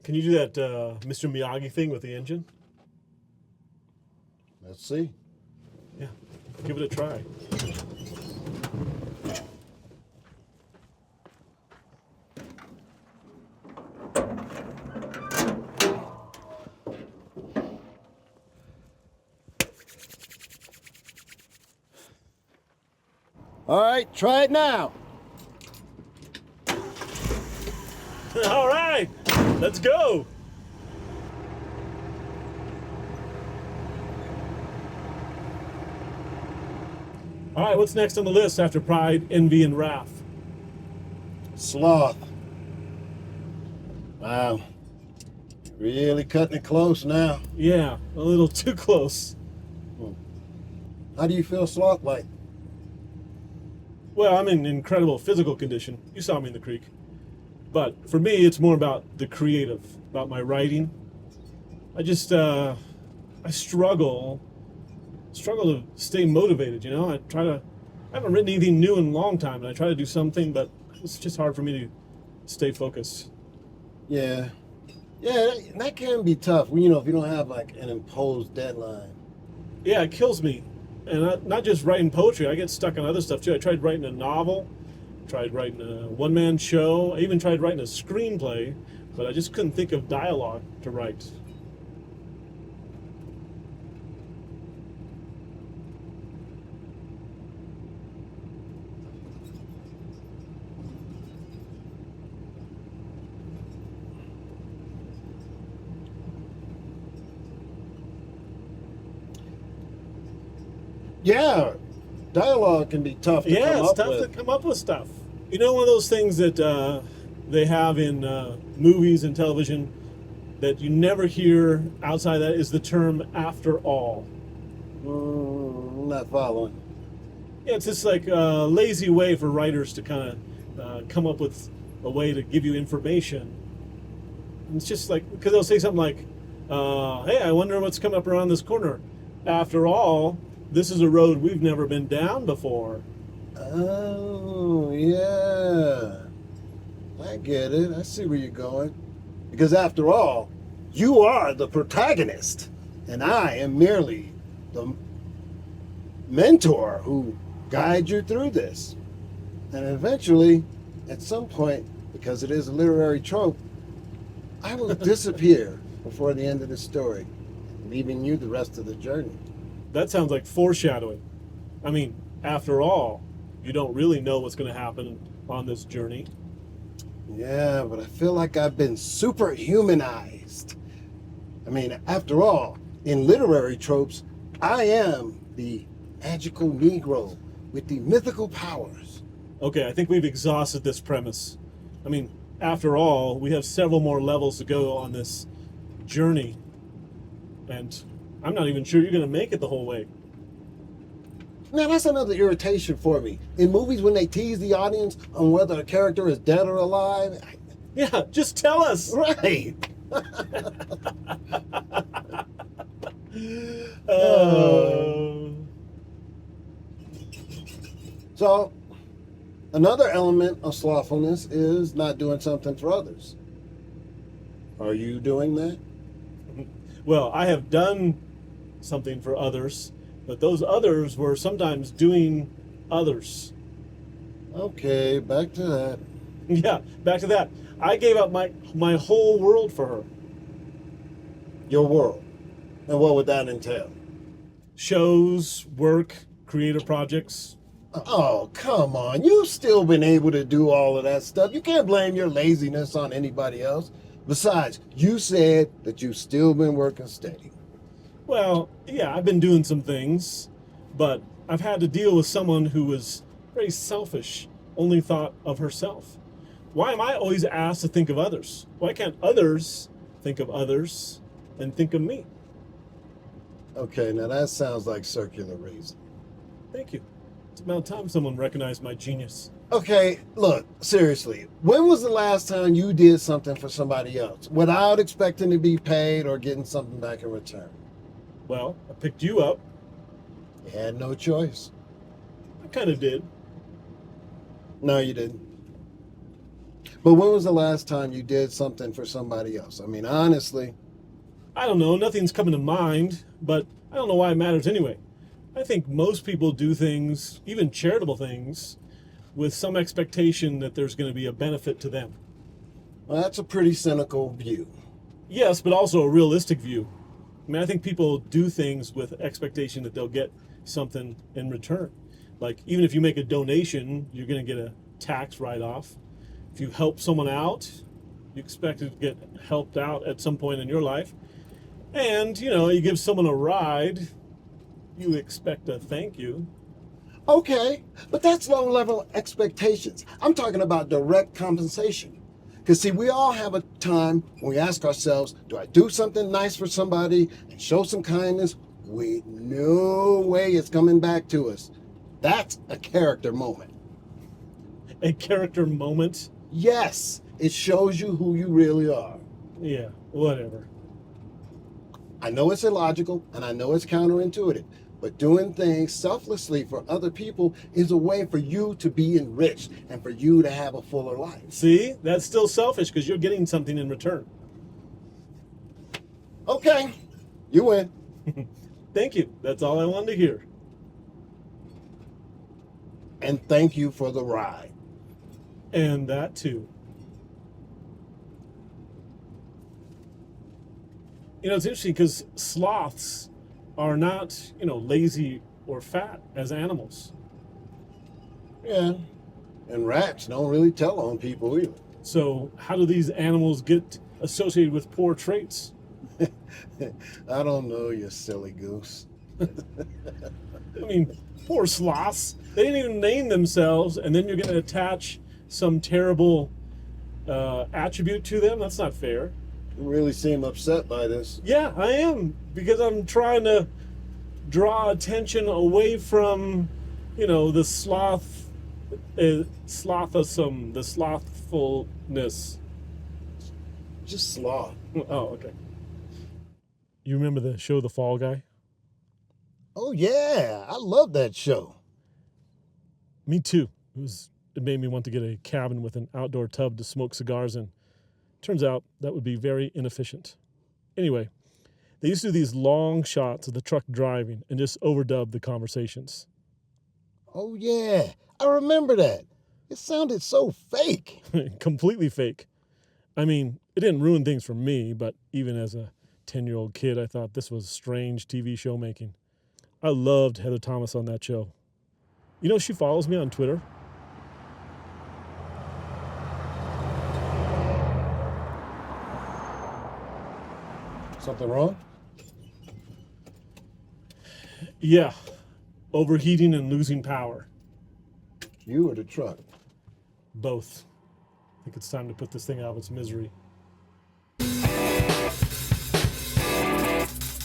Can you do that Mr. Miyagi thing with the engine? Let's see. Yeah, give it a try. All right, try it now. All right, let's go. All right, what's next on the list after Pride, Envy, and Wrath? Sloth. Wow. Really cutting it close now. Yeah, a little too close. How do you feel sloth like? Well, I'm in incredible physical condition. You saw me in the creek. But for me, it's more about the creative, about my writing. I just, I struggle to stay motivated, you know? I haven't written anything new in a long time, and I try to do something, but it's just hard for me to stay focused. Yeah. Yeah, that can be tough, if you don't have like an imposed deadline. Yeah, it kills me. And not just writing poetry, I get stuck on other stuff too. I tried writing a novel, tried writing a one-man show, I even tried writing a screenplay, but I just couldn't think of dialogue to write. Yeah, dialogue can be tough to come Yeah, it's up tough with. to come up with stuff. You know, one of those things that they have in movies and television that you never hear outside that is the term "after all." I'm not following. Yeah, it's just like a lazy way for writers to kind of come up with a way to give you information. And it's just like, because they'll say something like, hey, I wonder what's coming up around this corner. After all, this is a road we've never been down before. Oh, yeah. I get it. I see where you're going. Because after all, you are the protagonist, and I am merely the mentor who guides you through this. And eventually, at some point, because it is a literary trope, I will disappear before the end of the story, leaving you the rest of the journey. That sounds like foreshadowing. I mean, after all, you don't really know what's going to happen on this journey. Yeah, but I feel like I've been superhumanized. I mean, after all, in literary tropes, I am the magical Negro with the mythical powers. Okay, I think we've exhausted this premise. I mean, after all, we have several more levels to go on this journey. And I'm not even sure you're going to make it the whole way. Now, that's another irritation for me. In movies, when they tease the audience on whether a character is dead or alive. Yeah, just tell us. Right. So, another element of slothfulness is not doing something for others. Are you doing that? Well, I have done something for others, but those others were sometimes doing others. Okay, back to that. Yeah, back to that. I gave up my whole world for her. Your world. And what would that entail? Shows, work, creative projects. Oh, come on. You've still been able to do all of that stuff. You can't blame your laziness on anybody else. Besides, you said that you've still been working steady. Well, yeah, I've been doing some things, but I've had to deal with someone who was very selfish, only thought of herself. Why am I always asked to think of others? Why can't others think of others and think of me? Okay, now that sounds like circular reason. Thank you. It's about time someone recognized my genius. Okay, look, seriously, when was the last time you did something for somebody else without expecting to be paid or getting something back in return? Well, I picked you up. You had no choice. I kind of did. No, you didn't. But when was the last time you did something for somebody else? I mean, honestly. I don't know, nothing's coming to mind, but I don't know why it matters anyway. I think most people do things, even charitable things, with some expectation that there's going to be a benefit to them. Well, that's a pretty cynical view. Yes, but also a realistic view. I mean, I think people do things with expectation that they'll get something in return. Like, even if you make a donation, you're going to get a tax write-off. If you help someone out, you expect to get helped out at some point in your life. And, you give someone a ride, you expect a thank you. Okay, but that's low-level expectations. I'm talking about direct compensation. Because, see, we all have a time when we ask ourselves, do I do something nice for somebody and show some kindness? We no way it's coming back to us. That's a character moment. A character moment? Yes, it shows you who you really are. Yeah, whatever. I know it's illogical and I know it's counterintuitive, but doing things selflessly for other people is a way for you to be enriched and for you to have a fuller life. See, that's still selfish because you're getting something in return. Okay, you win. Thank you. That's all I wanted to hear. And thank you for the ride. And that too. It's interesting because sloths are not, lazy or fat as animals. Yeah, and rats don't really tell on people either. So how do these animals get associated with poor traits? I don't know, you silly goose. I mean, poor sloths. They didn't even name themselves, and then you're going to attach some terrible attribute to them? That's not fair. You really seem upset by this. Yeah, I am, because I'm trying to draw attention away from, the slothsome, the slothfulness. Just sloth. Oh, okay. You remember the show The Fall Guy? Oh yeah, I love that show. Me too. It made me want to get a cabin with an outdoor tub to smoke cigars in. Turns out that would be very inefficient. Anyway, they used to do these long shots of the truck driving and just overdub the conversations. Oh yeah, I remember that. It sounded so fake. Completely fake. I mean, it didn't ruin things for me, but even as a 10-year-old kid, I thought this was strange TV show making. I loved Heather Thomas on that show. She follows me on Twitter. Something wrong? Yeah. Overheating and losing power. You or the truck? Both. I think it's time to put this thing out of its misery.